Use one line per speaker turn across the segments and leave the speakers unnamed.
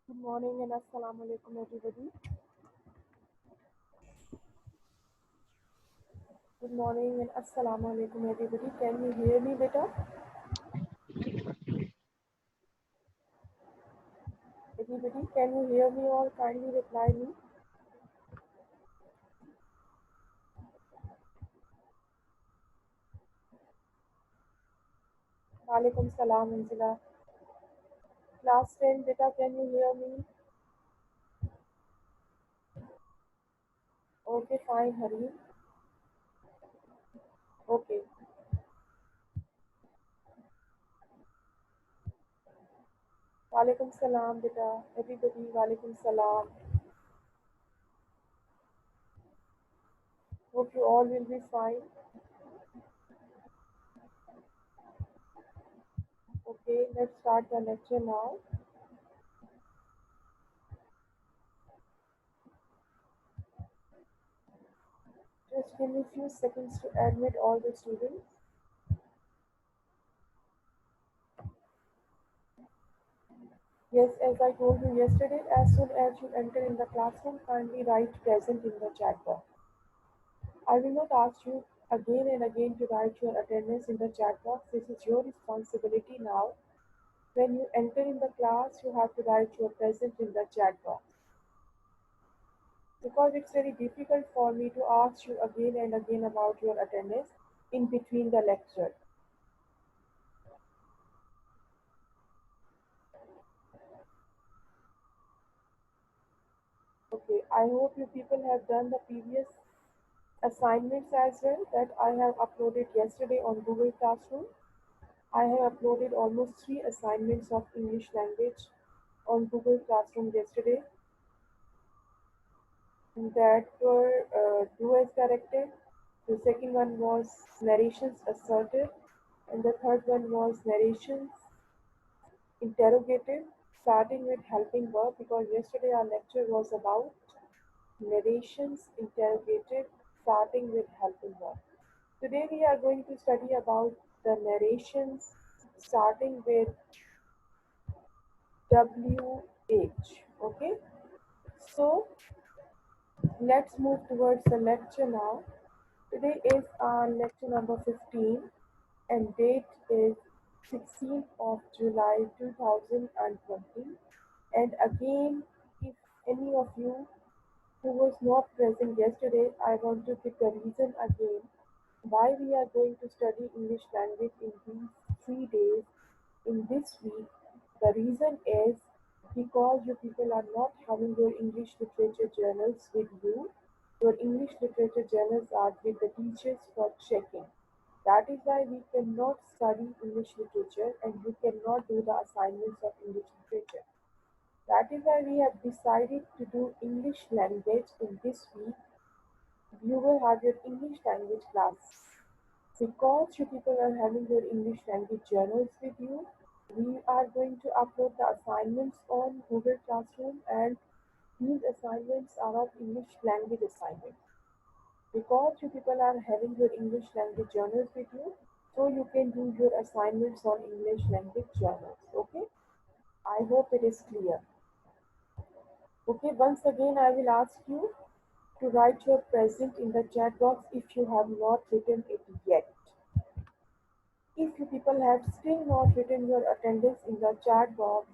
Good morning and assalamu alaikum everybody. Good morning and assalamu alaikum everybody. Can you hear me better? Everybody, can you hear me or kindly reply me? Walaikum salam Anzila. Class 10 beta, can you hear me? Okay, fine, Hari. Okay. Walaikum salam beta. Everybody, walaikum salam. Hope you all will be fine. Okay, let's start the lecture now. Just give me a few seconds to admit all the students. Yes, as I told you yesterday, as soon as you enter in the classroom, kindly write present in the chat box. I will not ask you again and again to write your attendance in the chat box. This is your responsibility now. When you enter in the class, you have to write your present in the chat box. Because it's very difficult for me to ask you again and again about your attendance in between the lecture. Okay, I hope you people have done the previous assignments as well that I have uploaded yesterday on Google Classroom. I have uploaded almost 3 assignments of English language on Google Classroom yesterday that were do as directed. The second one was narrations assertive, and the third one was narrations interrogative, starting with helping verb because yesterday our lecture was about narrations interrogative, starting with helping verb. Today we are going to study about the narrations starting with WH. Okay, so let's move towards the lecture now. Today is our lecture number 15 and date is 16th of July 2020. And again, if any of you who was not present yesterday, I want to give the reason again why we are going to study English language in these 3 days in this week. The reason is because you people are not having your English literature journals with you. Your English literature journals are with the teachers for checking. That is why we cannot study English literature and you cannot do the assignments of English literature. That is why we have decided to do English language in this week. You will have your English language class. Because you people are having your English language journals with you, we are going to upload the assignments on Google Classroom and these assignments are of English language assignments. Because you people are having your English language journals with you, so you can do your assignments on English language journals. Okay? I hope it is clear. Okay, once again I will ask you to write your present in the chat box if you have not written it yet. If you people have still not written your attendance in the chat box,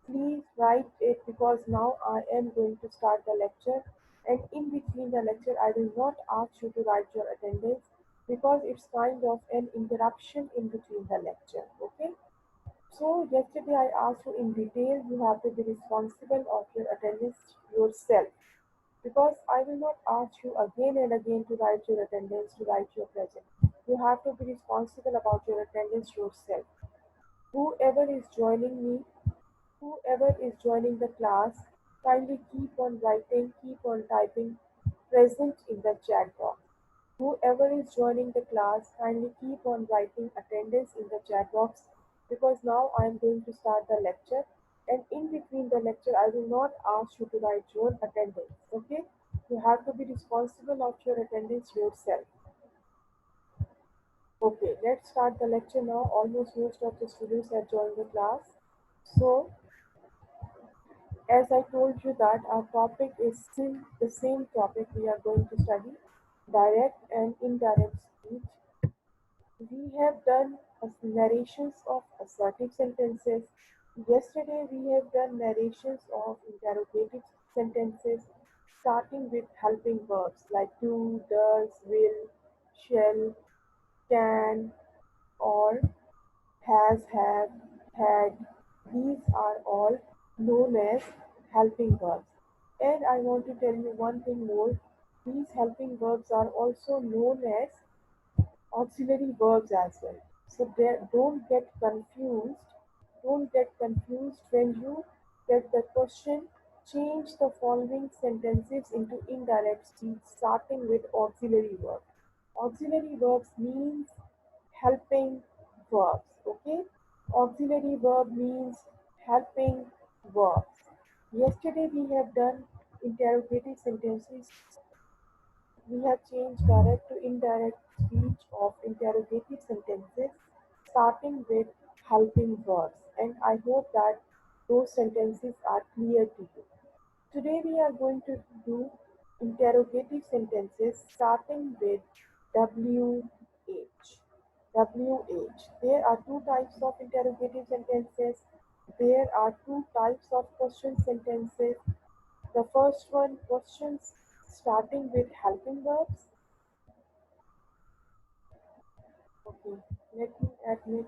please write it because now I am going to start the lecture and in between the lecture I will not ask you to write your attendance because it's kind of an interruption in between the lecture. Okay? So yesterday I asked you in detail you have to be responsible of your attendance yourself because I will not ask you again and again to write your attendance, to write your present. You have to be responsible about your attendance yourself. Whoever is joining me, whoever is joining the class, kindly keep on writing, keep on typing present in the chat box. Whoever is joining the class, kindly keep on writing attendance in the chat box because now I am going to start the lecture and in between the lecture I will not ask you to write your attendance. Okay? You have to be responsible of your attendance yourself. Okay, let's start the lecture now. Almost most of the students have joined the class. So As I told you that our topic is still the same topic we are going to study, direct and indirect speech. We have done narrations of assertive sentences. Yesterday we have done narrations of interrogative sentences starting with helping verbs like do, does, will, shall, can, or has, have, had. These are all known as helping verbs. And I want to tell you one thing more. These helping verbs are also known as auxiliary verbs as well. So don't get confused. Don't get confused when you get the question. Change the following sentences into indirect speech starting with auxiliary verb. Auxiliary verbs means helping verbs. Okay? Auxiliary verb means helping verbs. Yesterday we have done interrogative sentences. We have changed direct to indirect speech of interrogative sentences starting with helping verbs, and I hope that those sentences are clear to you. Today we are going to do interrogative sentences starting with WH. WH. There are two types of interrogative sentences. There are two types of question sentences. The first one, questions starting with helping verbs. Okay, let me admit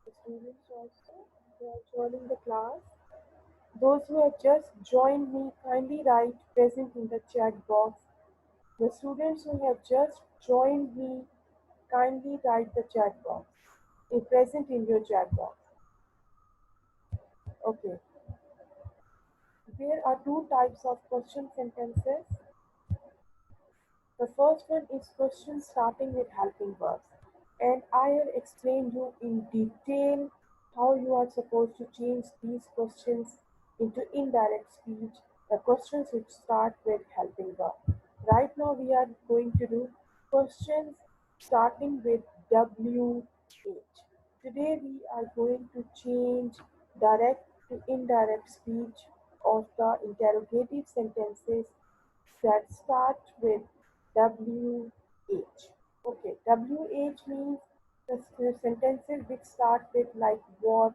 the students also who are joining the class. Those who have just joined me, kindly write present in the chat box. The students who have just joined me, kindly write the chat box. Present in your chat box. Okay, there are two types of question sentences. The first one is questions starting with helping verbs. And I will explain you in detail how you are supposed to change these questions into indirect speech, the questions which start with helping verb. Right now we are going to do questions starting with WH. Today we are going to change direct to indirect speech of the interrogative sentences that start with WH. Okay, WH means the sentences which start with like what,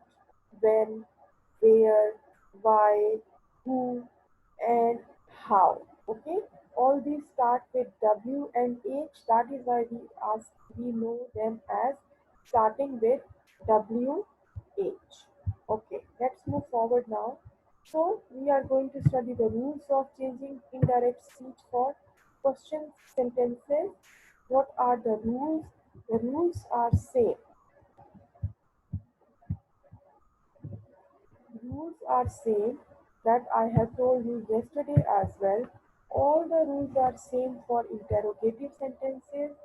when, where, why, who, and how. Okay, all these start with W and H. That is why we know them as starting with WH. Okay, let's move forward now. So we are going to study the rules of changing indirect speech for question sentences. What are the rules? The rules are same. Rules are same that I have told you yesterday as well. All the rules are same for interrogative sentences,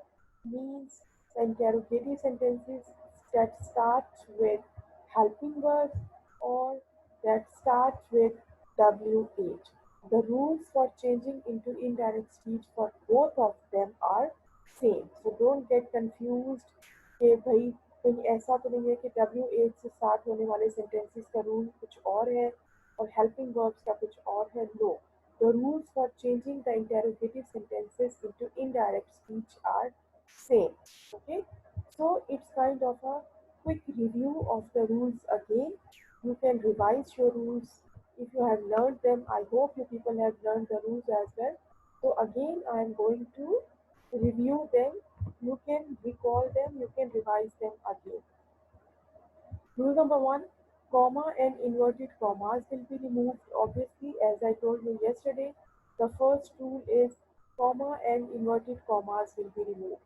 means the interrogative sentences that start with helping verbs or that start with WH. The rules for changing into indirect speech for both of them are same. So don't get confused कि भाई कहीं ऐसा तो नहीं है कि WH से start होने वाले सेंटेंसेस का रूल कुछ और है और helping verbs का कुछ और है. No, the rules for changing the interrogative sentences into indirect speech are same. Okay, so it's kind of a quick review of the rules again. You can revise your rules if you have learned them. I hope you people have learned the rules as well. So again I am going to review them. You can recall them, you can revise them again. Rule number one, comma and inverted commas will be removed. Obviously, as I told you yesterday, the first rule is comma and inverted commas will be removed.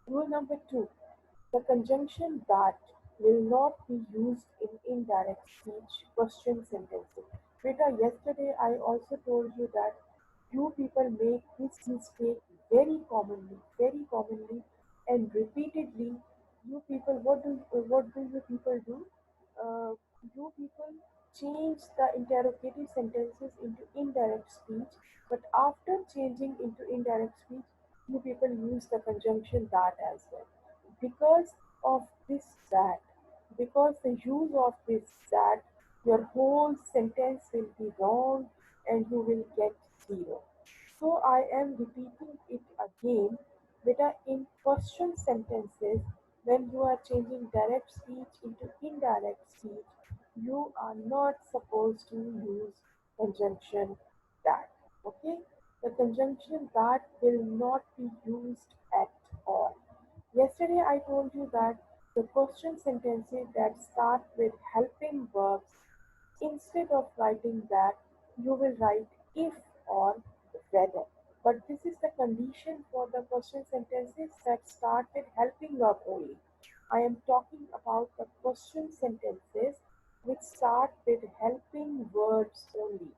Rule number two, the conjunction that will not be used in indirect speech question sentences. Beta, yesterday I also told you that you people make this mistake very commonly, and repeatedly. You people, what do you people do? Uh, you people change the interrogative sentences into indirect speech, but after changing into indirect speech, you people use the conjunction that as well. Because of this that, because the use of this that your whole sentence will be wrong and you will get zero. So I am repeating it again. Beta, in question sentences, when you are changing direct speech into indirect speech, you are not supposed to use conjunction that. Okay? The conjunction that will not be used at all. Yesterday I told you that the question sentences that start with helping verbs, instead of writing that, you will write if or whether. But this is the condition for the question sentences that start with helping verb only. I am talking about the question sentences which start with helping verbs only.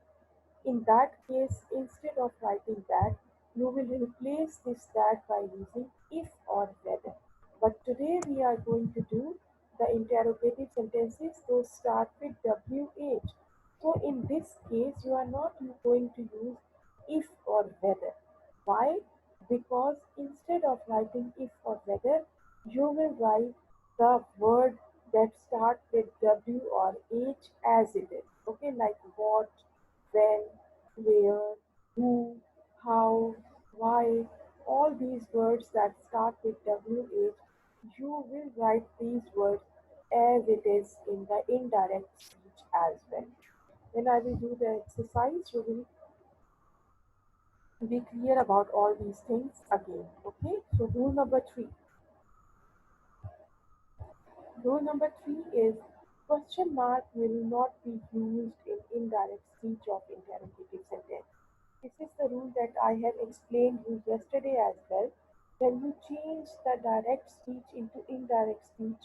In that case, instead of writing that, you will replace this that by using if or whether. But today we are going to do the interrogative sentences. Those start with WH. So in this case, you are not going to use if or whether. Why? Because instead of writing if or whether, you will write the word that start with W or H as it is. Okay, like what, when, where, who, how, why, all these words that start with WH, you will write these words as it is in the indirect speech as well. When I will do the exercise, you will be clear about all these things again. Okay, so rule number three. Rule number three is question mark will not be used in indirect speech of interrogative sentence. This is the rule that I have explained you yesterday as well. When you change the direct speech into indirect speech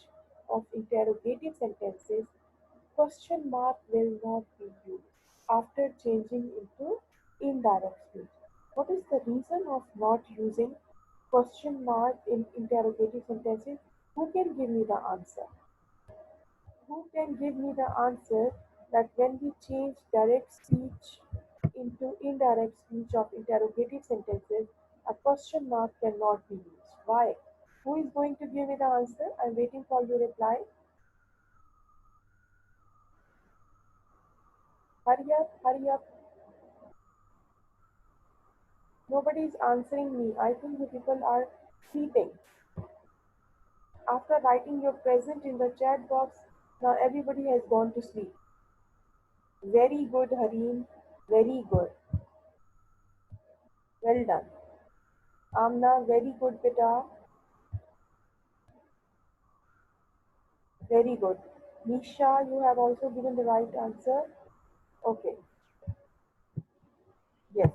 of interrogative sentences, question mark will not be used after changing into indirect speech. What is the reason of not using question mark in interrogative sentences? Who can give me the answer? Who can give me the answer that when we change direct speech into indirect speech of interrogative sentences, a question mark cannot be used? Why? Who is going to give me the answer? I'm waiting for your reply. Hurry up, hurry up. Nobody is answering me. I think you people are sleeping. After writing your present in the chat box, now everybody has gone to sleep. Very good, Harim. Very good. Well done. Amna, very good, beta. Very good. Nisha, you have also given the right answer. Okay, yes.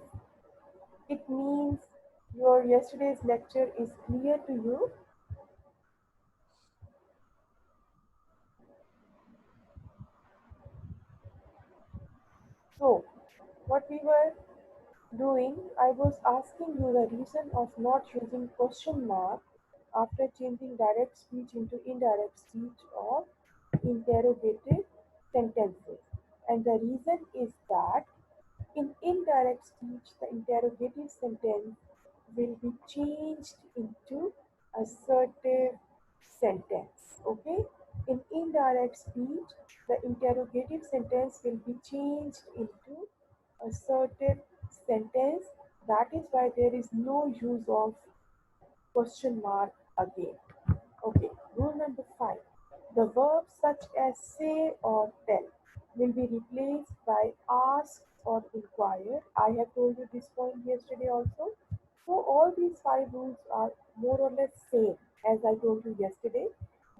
It means your yesterday's lecture is clear to you. So, what we were doing, I was asking you the reason of not using question mark after changing direct speech into indirect speech or interrogative sentences. And the reason is that in indirect speech, the interrogative sentence will be changed into assertive sentence. Okay? In indirect speech, the interrogative sentence will be changed into assertive sentence. That is why there is no use of question mark again. Okay, rule number five. The verbs such as say or tell will be replaced by ask or inquire. I have told you this point yesterday also. So all these five rules are more or less same as I told you yesterday.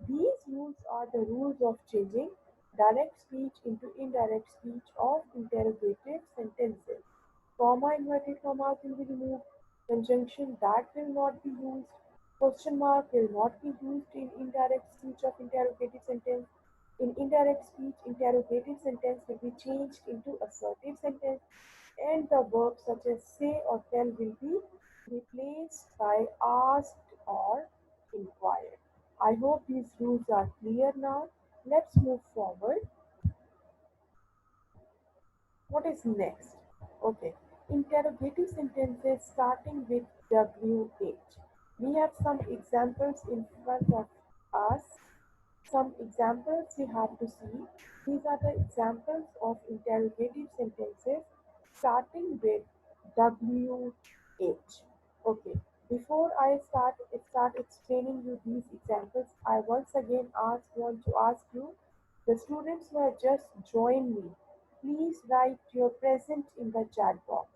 These rules are the rules of changing direct speech into indirect speech of interrogative sentences. Comma inverted commas will be removed. Conjunction that will not be used. Question mark will not be used in indirect speech of interrogative sentence. In indirect speech, interrogative sentence will be changed into assertive sentence, and the verbs such as say or tell will be replaced by asked or inquired. I hope these rules are clear now. Let's move forward. What is next? Okay, interrogative sentences starting with WH. We have some examples in front of us. Some examples you have to see. These are the examples of interrogative sentences starting with WH. Okay. Before I start explaining you these examples, I once again want to ask you, the students who have just joined me, please write your present in the chat box.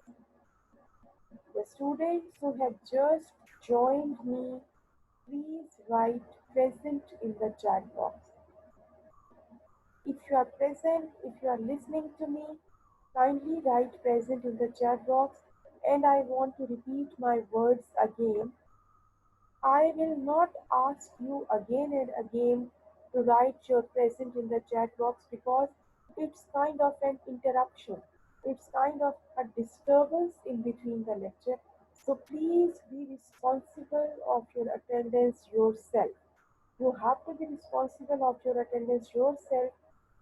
The students who have just joined me, please write present in the chat box. If you are present, if you are listening to me, kindly write present in the chat box, and I want to repeat my words again. I will not ask you again and again to write your present in the chat box because it's kind of an interruption. It's kind of a disturbance in between the lecture. So please be responsible of your attendance yourself. You have to be responsible of your attendance yourself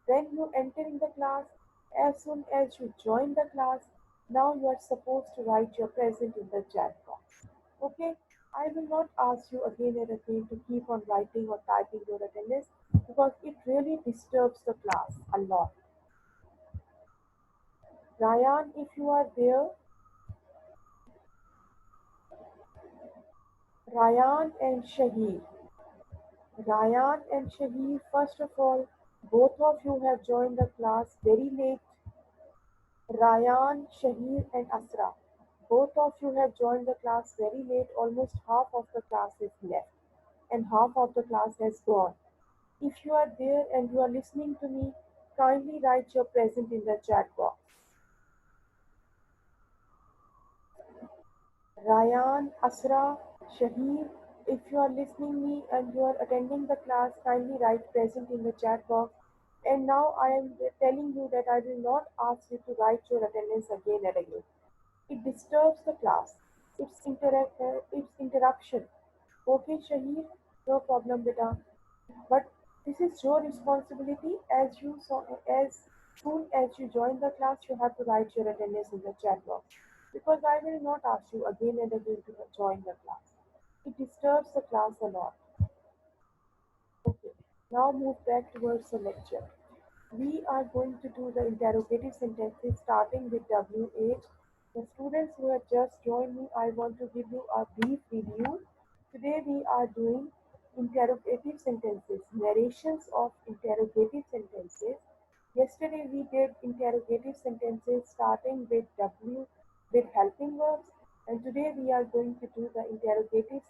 when you enter in the class. As soon as you join the class, now you are supposed to write your present in the chat box. Okay? I will not ask you again and again to keep on writing or typing your attendance because it really disturbs the class a lot. Ryan, if you are there, Ryan and Shahid. Ryan and Shahid, first of all, both of you have joined the class very late. Ryan, Shahir and Asra. Both of you have joined the class very late. Almost half of the class is left and half of the class has gone. If you are there and you are listening to me, kindly write your present in the chat box. Ryan, Asra, Shahir, if you are listening me and you are attending the class, kindly write present in the chat box. And now I am telling you that I will not ask you to write your attendance again and again. It disturbs the class. It's interruption. Okay, Shahid, no problem, beta. But this is your responsibility. As soon as you join the class, you have to write your attendance in the chat box because I will not ask you again and again to join the class. It disturbs the class a lot. Okay, now move back towards the lecture. We are going to do the interrogative sentences starting with WH. The students who have just joined me, I want to give you a brief review. Today we are doing interrogative sentences, narrations of interrogative sentences. Yesterday we did interrogative sentences starting with W with helping verbs, and today we are going to do the interrogative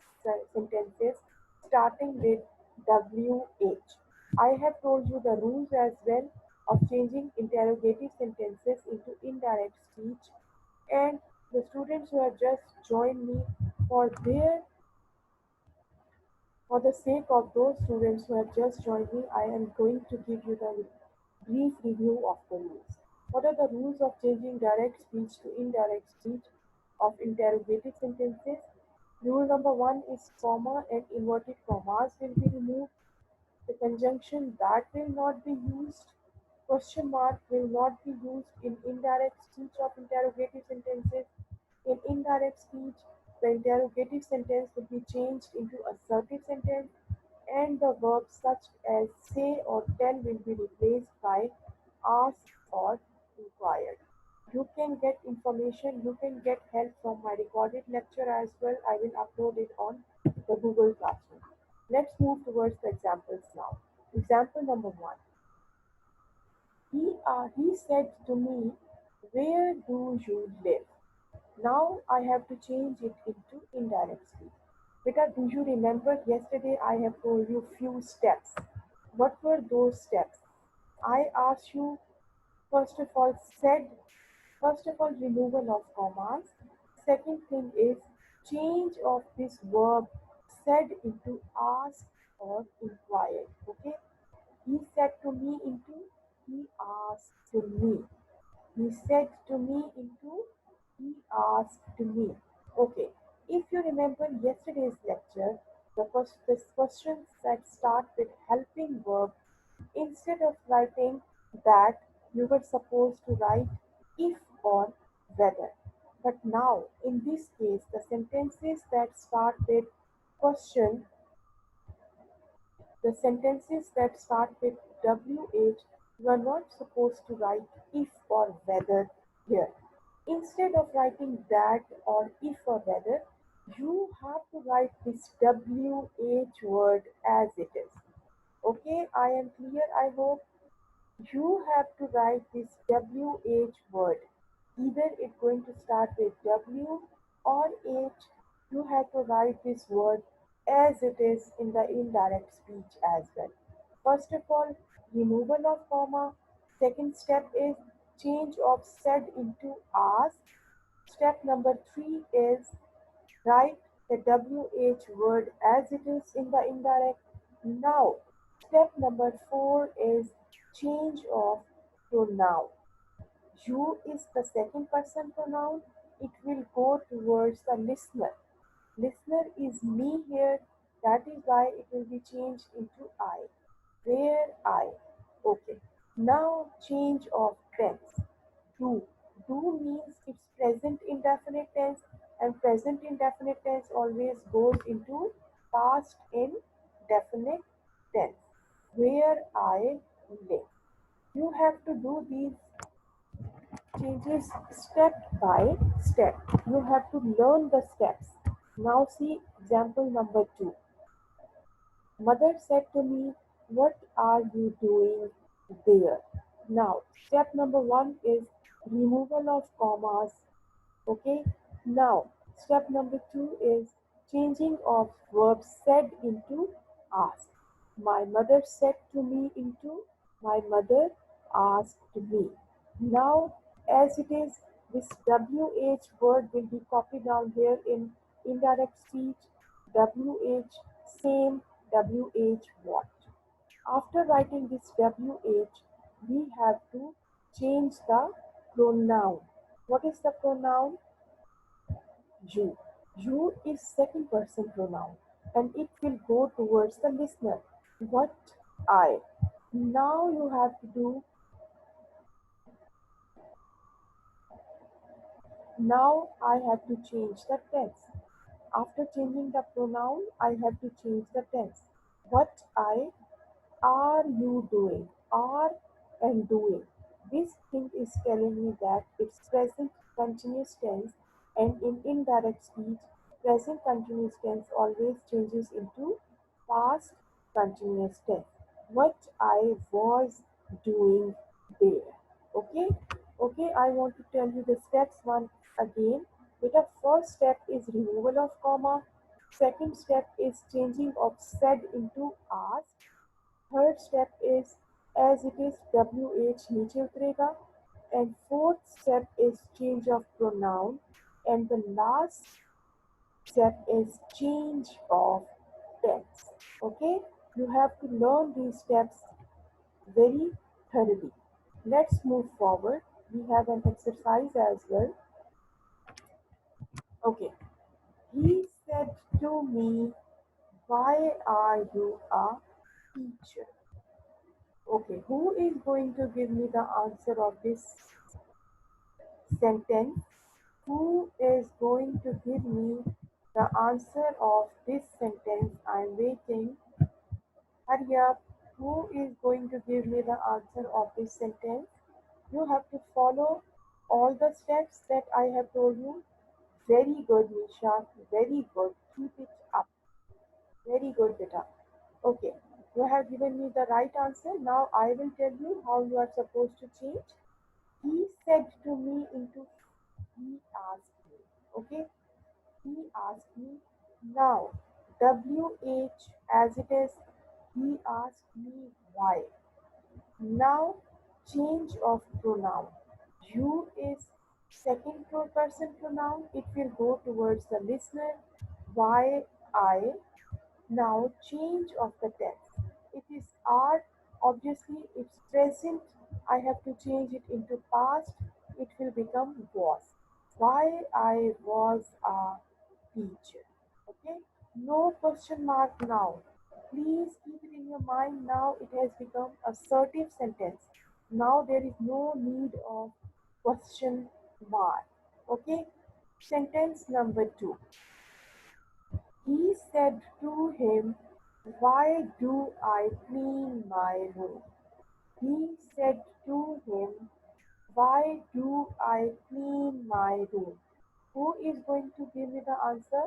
sentences starting with WH. I have told you the rules as well of changing interrogative sentences into indirect speech, and the students who have just joined me, for the sake of those students who have just joined me, I am going to give you the brief review of the rules. What are the rules of changing direct speech to indirect speech of interrogative sentences? Rule number one is comma and inverted commas will be removed. The conjunction "that" will not be used. Question mark will not be used in indirect speech of interrogative sentences. In indirect speech, the interrogative sentence will be changed into assertive sentence, and the verbs such as say or tell will be replaced by ask or inquired. You can get information, you can get help from my recorded lecture as well. I will upload it on the Google Classroom. Let's move towards the examples now. Example number one. He said to me, "Where do you live?" Now I have to change it into indirect speech. Beta, do you remember yesterday I have told you few steps? What were those steps? I asked you, first of all, removal of commas. Second thing is change of this verb said into asked or inquired. Okay, he said to me into he asked to me. He said to me into he asked to me. Okay, if you remember yesterday's lecture, the questions that start with helping verb, instead of writing that, you were supposed to write if or whether. But now, in this case, the sentences that start with question The sentences that start with WH, you are not supposed to write if or whether here. Instead of writing that or if or whether, you have to write this WH word as it is. Okay, I am clear, I hope. You have to write this WH word. Either it's going to start with W or H. You have to write this word as it is in the indirect speech as well. First of all, removal of comma. Second step is change of said into asked. Step number 3 is write the WH word as it is in the indirect. Now, step number 4 is change of pronoun. You is the second person pronoun. It will go towards the listener. Listener is me here. That is why it will be changed into I. Where I. Okay. Now change of tense. Do. Do means it's present indefinite tense, and present indefinite tense always goes into past indefinite tense. Where I live. You have to do these changes step by step. You have to learn the steps. Now see example number 2. Mother said to me, "What are you doing there?" Now, step number 1 is removal of commas. Okay. Now, step number 2 is changing of verb said into asked. My mother said to me into my mother asked me. Now, as it is, this WH word will be copied down here in indirect speech. WH same, WH what. After writing this WH, we have to change the pronoun. What is the pronoun? You. You is second person pronoun and it will go towards the listener. What I. Now you have to do, now I have to change the tense. After changing the pronoun, I have to change the tense. What I are you doing? Are and doing. This thing is telling me that it's present continuous tense, and in indirect speech, present continuous tense always changes into past continuous tense. What I was doing there. Okay? Okay, I want to tell you the steps one again. The first step is removal of comma. Second step is changing of said into asked. Third step is as it is WH नीचे उतरेगा, and fourth step is change of pronoun, and the last step is change of tense. Okay, you have to learn these steps very thoroughly. Let's move forward. We have an exercise as well. Okay, he said to me, "Why are you a teacher?" Okay, who is going to give me the answer of this sentence? Who is going to give me the answer of this sentence? I'm waiting. Hurry up. Who is going to give me the answer of this sentence? You have to follow all the steps that I have told you. Very good, Nisha. Very good. Keep it up. Very good, beta. Okay. You have given me the right answer. Now I will tell you how you are supposed to change. He said to me into he asked me. Okay, he asked me. Now, WH as it is, he asked me why. Now, change of pronoun. You is second person pronoun. It will go towards the listener. Why I. Now change of the tense. It is are, obviously it's present. I have to change it into past. It will become was. Why I was a teacher. Okay. No question mark now. Please keep it in your mind now. It has become assertive sentence. Now there is no need of question mark. Okay. Sentence number 2. He said to him, Why do I clean my room? He said to him, why do I clean my room? Who is going to give me the answer?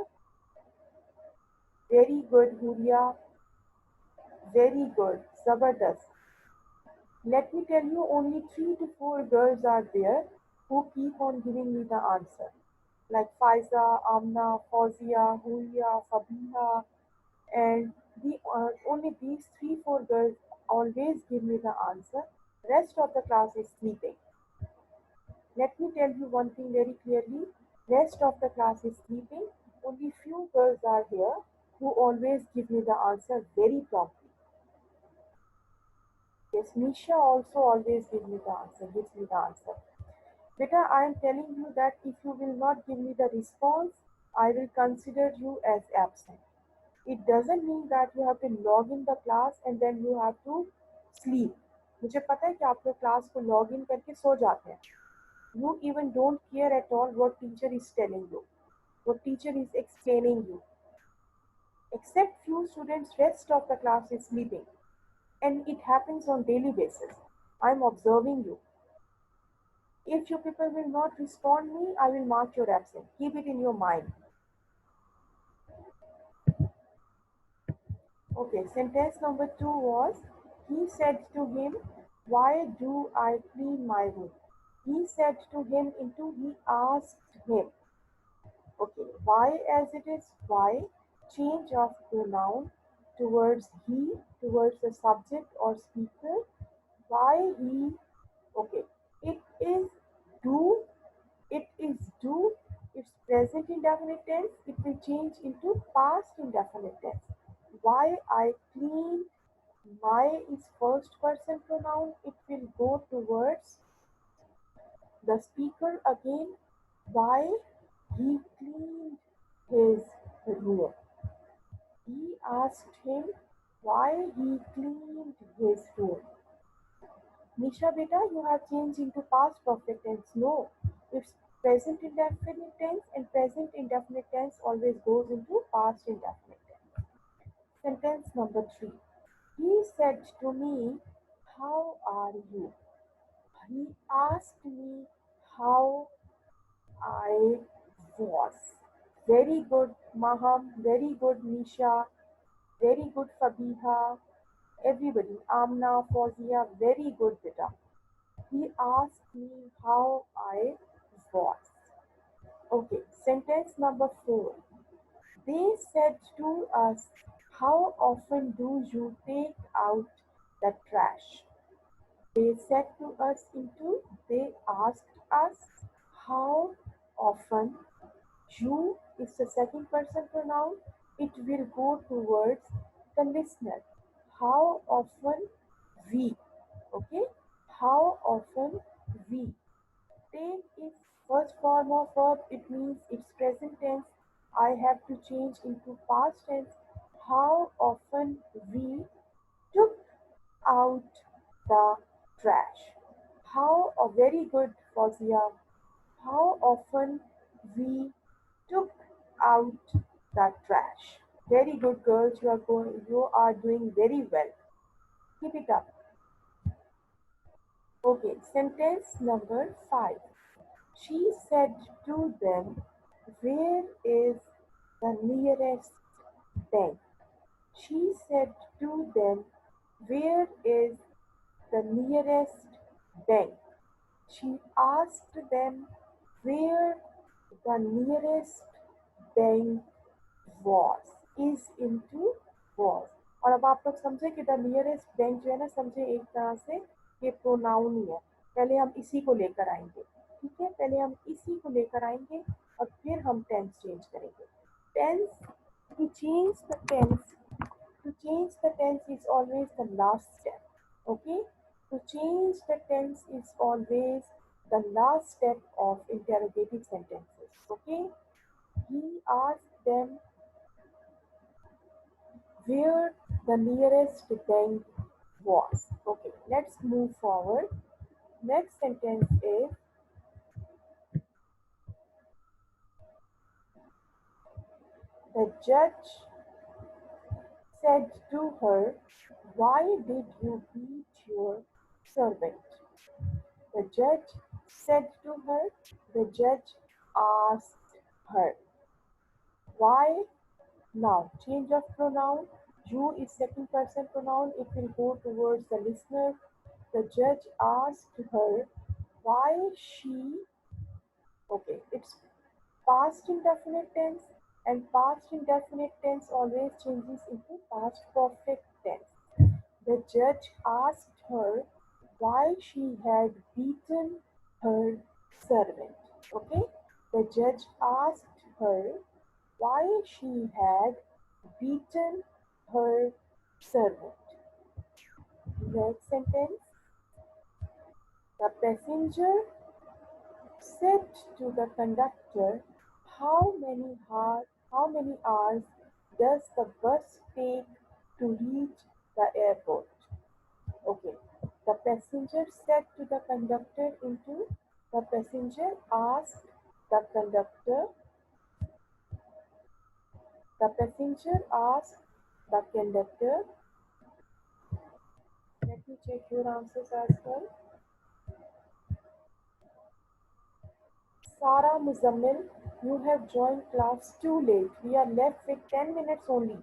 Very good, Huria. Very good. Zabardast. Let me tell you, only 3 to 4 girls are there who keep on giving me the answer. Like Faiza, Amna, Fauzia, Huria, Fabiha, and only these 3 4 girls always give me the answer. Rest of the class is sleeping. Let me tell you one thing very clearly. Rest of the class is sleeping. Only few girls are here who always give me the answer very promptly. Yes, Nisha also always gives me the answer. Beta, I am telling you that if you will not give me the response, I will consider you as absent. It doesn't mean that you have to log in the class and then you have to sleep. मुझे पता है कि आप लोग class को log in करके सो जाते हैं. You even don't care at all what teacher is telling you, what teacher is explaining you. Except few students, rest of the class is sleeping, and it happens on daily basis. I'm observing you. If you people will not respond me, I will mark your absent. Keep it in your mind. Okay, sentence number 2 was, he said to him, why do I clean my room? He said to him into he asked him. Okay, why as it is why, change of pronoun towards he, towards the subject or speaker. Why he, okay, it is do, it is do, it's present indefinite tense, it will change into past indefinite tense. Why I clean, my is first person pronoun, it will go towards the speaker again. Why he cleaned his room. He asked him why he cleaned his room. Nisha beta, you have changed into past perfect tense. No, it's present indefinite tense, and present indefinite tense always goes into past indefinite tense. Sentence number 3. He said to me, how are you? He asked me how I was. Very good, Maham. Very good, Nisha. Very good, Fabiha. Everybody, Amna, Fozia. Very good, beta. He asked me how I was. Okay, sentence number 4. They said to us, how often do you take out the trash? They said to us into, they asked us, how often, you is the second person pronoun, it will go towards the listener. How often we, okay? How often we. Take is first form of verb, it means it's present tense. I have to change into past tense. How often we took out the trash. How, very good, Fozia. How often we took out the trash. Very good, girls. You are doing very well. Keep it up. Okay, sentence number 5. She said to them, where is the nearest bank? She said to them, where is the nearest bank? She asked them where the nearest bank was. Is into was. और अब आप लोग समझे कि the nearest bank जो है ना, समझे एक तरह से ये प्रोनाउन ही है. पहले हम इसी को लेकर आएंगे. ठीक है, पहले हम इसी को लेकर आएंगे और फिर हम टेंस चेंज करेंगे. Tense, to change the tense, to change the tense is always the last step. Okay? To change the tense is always the last step of interrogative sentences. Okay? He asked them where the nearest bank was. Okay, let's move forward. Next sentence is, the judge said to her, "Why did you beat your servant?" The judge said to her, the judge asked her, "Why?" Now, change of pronoun. You is second person pronoun. It will go towards the listener. The judge asked her why she. Okay, it's past indefinite tense, and past indefinite tense always changes into past perfect tense. The judge asked her why she had beaten her servant. Okay, the judge asked her why she had beaten her servant. Next sentence. The passenger said to the conductor, how many hours does the bus take to reach the airport?" Okay. The passenger said to the conductor into the passenger asked the conductor. The passenger asked the conductor. Let me check your answers as well. Sarah Muzammil, you have joined class too late. We are left with 10 minutes only.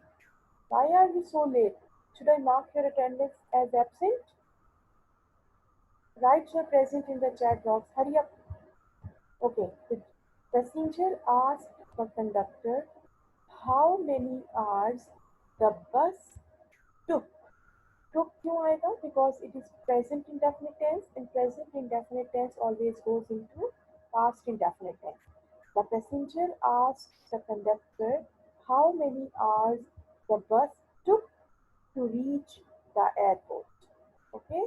Why are we so late? Should I mark your attendance as absent? Write your present in the chat box. Hurry up. Okay. The passenger asked the conductor how many hours the bus took. Took क्यों आएगा? Because it is present indefinite tense, and present indefinite tense always goes into past indefinite tense. The passenger asked the conductor how many hours the bus took to reach the airport. Okay,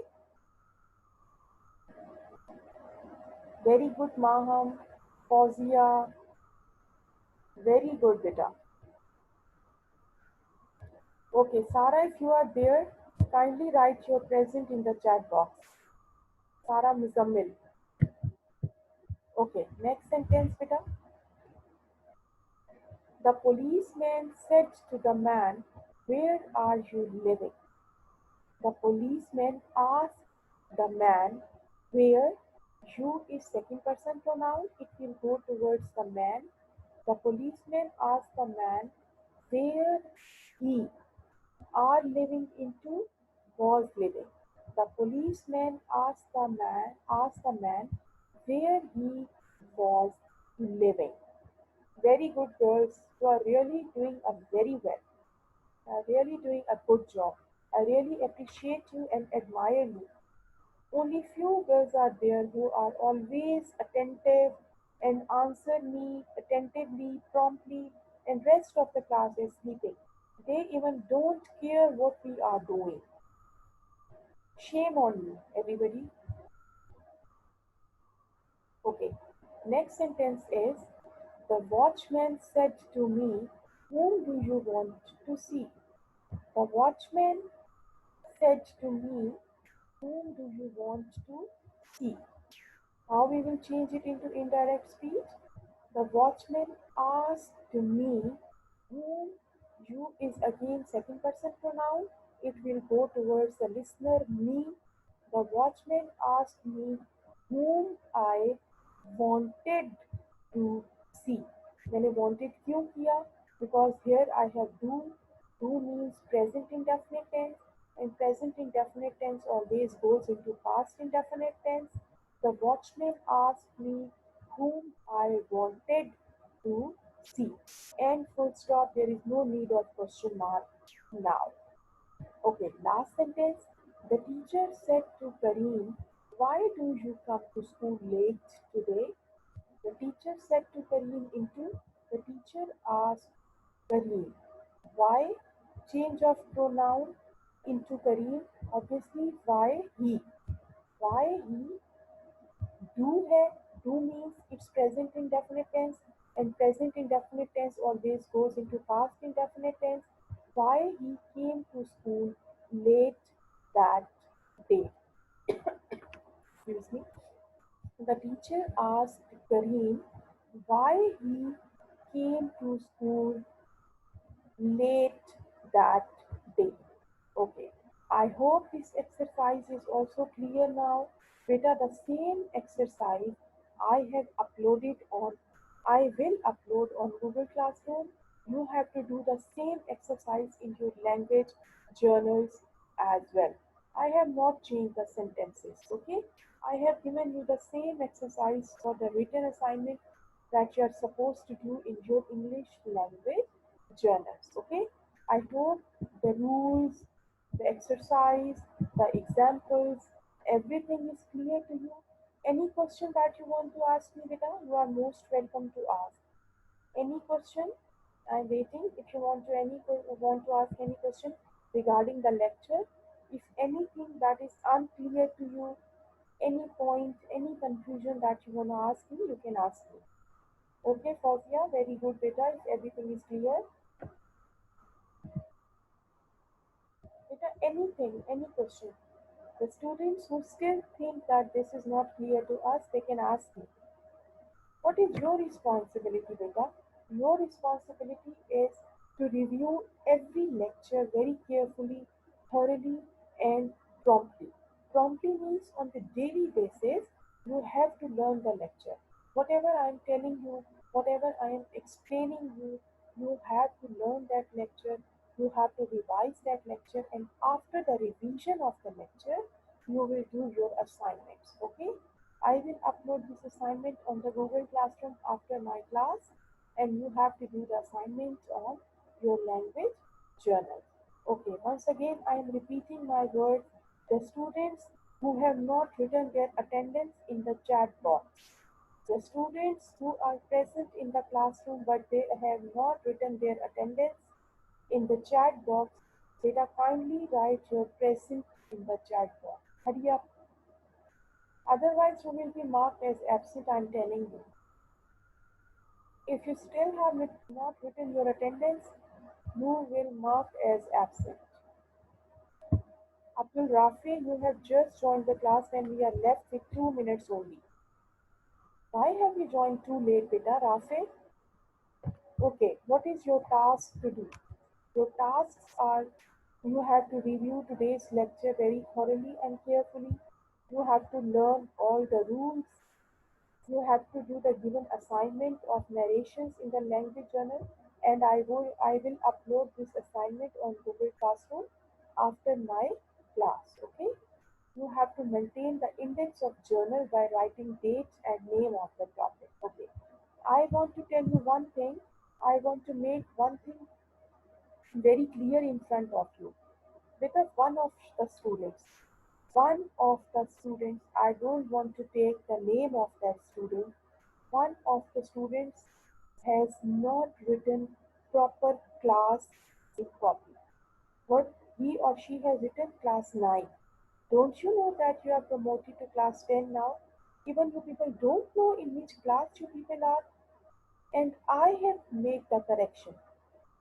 very good, Maham, Fauzia, very good, beta. Okay, Sarah, if you are there, kindly write your present in the chat box. Sarah Muzammil. Okay, next sentence, beta. The policeman said to the man, "Where are you living?" The policeman asked the man, "Where?" You is second person pronoun. It will go towards the man. The policeman asked the man where he are living into was living. The policeman asked the man where he was living. Very good, girls. You are really doing a very well. Really doing a good job. I really appreciate you and admire you. Only few girls are there who are always attentive and answer me attentively, promptly, and rest of the class is sleeping. They even don't care what we are doing. Shame on you, everybody. Okay. Next sentence is, the watchman said to me, "Whom do you want to see?" The watchman said to me, "Whom do you want to see?" How we will change it into indirect speech? The watchman asked me, whom. You is again second person pronoun. It will go towards the listener, me. The watchman asked me whom I wanted to see. मैंने wanted क्यों किया? Because here I have do. Do means present indefinite tense, and present indefinite tense always goes into past indefinite tense. The watchman asked me whom I wanted to see. And full stop, there is no need of question mark now. Okay, last sentence. The teacher said to Kareem, "Why do you come to school late today?" The teacher said to Kareem into the teacher asked Kareem. Why? Change of pronoun into Kareem. Obviously, why he? Why he? Do है. Do means it's present indefinite tense, and present indefinite tense always goes into past indefinite tense. Why he came to school late that day. Excuse me. The teacher asked Kareem why he came to school late that day. Okay. I hope this exercise is also clear now. Beta, the same exercise I have uploaded on, I will upload on Google Classroom. You have to do the same exercise in your language journals as well. I have not changed the sentences. Okay. I have given you the same exercise for the written assignment that you are supposed to do in your English language journals. Okay. I hope the rules, the exercise, the examples, everything is clear to you. Any question that you want to ask me, Vita, you are most welcome to ask. Any question? I'm waiting. If you want to ask any question regarding the lecture, if anything that is unclear to you, any point, any confusion that you want to ask me, you can ask me. Okay, Fausia, very good, Beta. If everything is clear, Beta, anything, any question. The students who still think that this is not clear to us, they can ask me. What is your responsibility, Beta? Your responsibility is to review every lecture very carefully, thoroughly, and promptly. Promptly means on the daily basis, you have to learn the lecture. Whatever I am telling you, whatever I am explaining you, you have to learn that lecture, you have to revise that lecture, and after the revision of the lecture, you will do your assignments. Okay? I will upload this assignment on the Google Classroom after my class, and you have to do the assignment on your language journal. Okay, once again, I am repeating my words. The students who have not written their attendance in the chat box, the students who are present in the classroom but they have not written their attendance in the chat box, Beta, kindly write your present in the chat box. Hurry up. Otherwise, you will be marked as absent, I'm telling you. If you still have not written your attendance, you will mark as absent. Abdul Rafi, you have just joined the class and we are left with 2 minutes only. Why have you joined too late, Beta Rafi? Okay, what is your task to do? Your tasks are you have to review today's lecture very thoroughly and carefully. You have to learn all the rules. You have to do the given assignment of narrations in the language journal, and I will upload this assignment on Google Classroom after my class. Okay. You have to maintain the index of journal by writing date and name of the topic. Okay. I want to tell you one thing. I want to make one thing very clear in front of you. Because one of the students, I don't want to take the name of that student. One of the students has not written proper class in copy. What he or she has written class 9. Don't you know that you are promoted to class 10 now? Even you people don't know in which class you people are. And I have made the correction.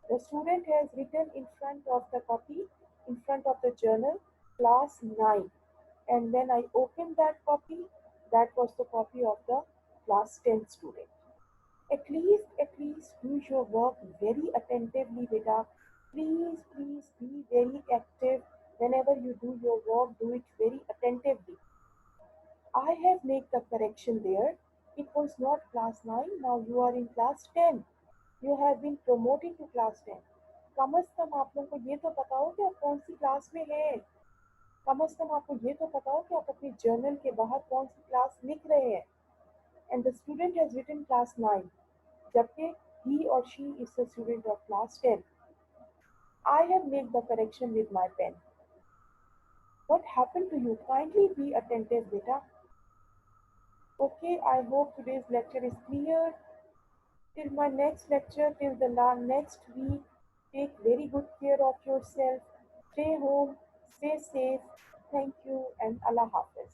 The student has written in front of the copy, in front of the journal, class 9. And when I opened that copy, that was the copy of the class 10 student. At least do your work very attentively, beta. Please be very active. Whenever you do your work, do it very attentively. I have made the correction there. It was not class 9, now you are in class 10. You have been promoted to class 10. कम से कम आप लोगों को ये तो पता हो कि आप कौन सी क्लास में हैं. कम से कम आपको ये तो पता हो कि आप अपने जर्नल के बाहर कौन सी क्लास लिख रहे हैं. And the student has written class 9. जबकि he or she is a student of class 10. I have made the correction with my pen. What happened to you? Kindly be attentive, beta. Okay, I hope today's lecture is clear. Till my next lecture, till the next week, take very good care of yourself. Stay home, stay safe. Thank you and Allah Hafiz.